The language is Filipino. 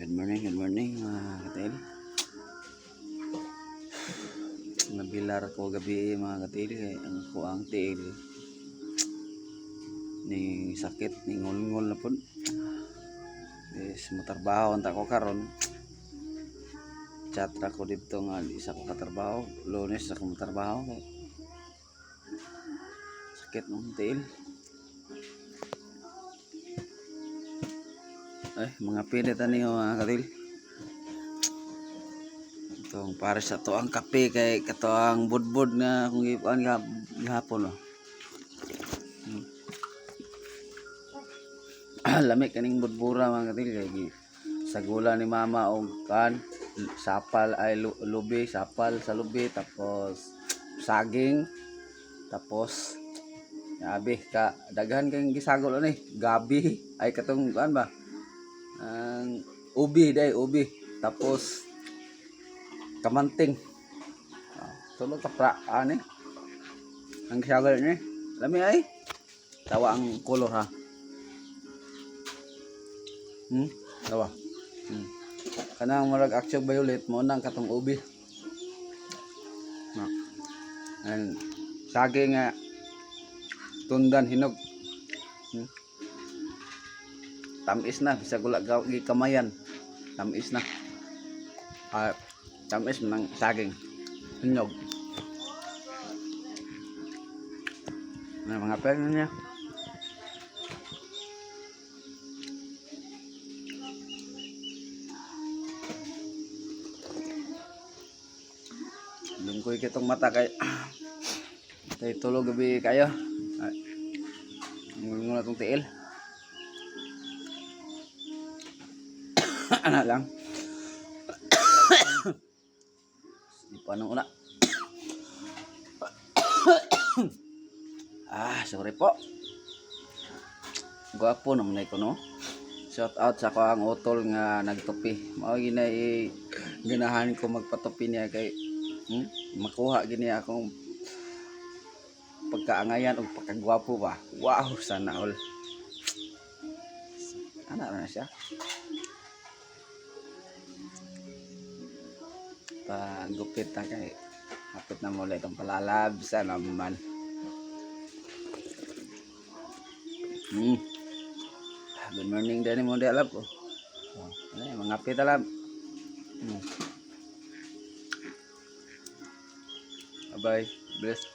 Good morning mga katil. Nabilar ko gabi mga katil kay ang kuang tiil ni sakit ni ngol-ngol na pud. Is motrabaho unta ko karon. Chat ra ko dito nga isa ko katrabaho, Lunes ako motrabaho. Sakit ng tiil. Ay, mga pilit ani mga katil. Itong para sa to ang kape kay kato ang budbud nga kung ipuan gihapon. Lamig kaning budbura mga katil kay sagula ni mama og kan sapal ay lubi, sapal sa lubi tapos saging tapos abi ka daghan kang gisagol ani gabi ay katong kan ba ang ubi tapos kamanting tulo ka pra ani ang gisagol ni lami ay tawa ang kolor ha tawa kanang murag action violet mo nang katong ubi and saging nga tundan hinog tamis na bisag wala gikamayan tamis na tamis ng saging hinog na mga pera niya lingkoy kitong mata kay tay tulog gabi kayo ngul-ngul atong tiil anak lang di pa nung una sorry po gwapo naman ko no shout out sa ko ang utol nga nagtupi mao ginay ganahan ko magpatupi niya kay makuha gini akong pagkaangayan o pagkagwapo ba. Wow, sana all. Ano na siya? Pagupit na kay hapit na muli itong palalab. Sana naman. Good morning din mo di alam ko. Mga hapit alam. Bye. Bless.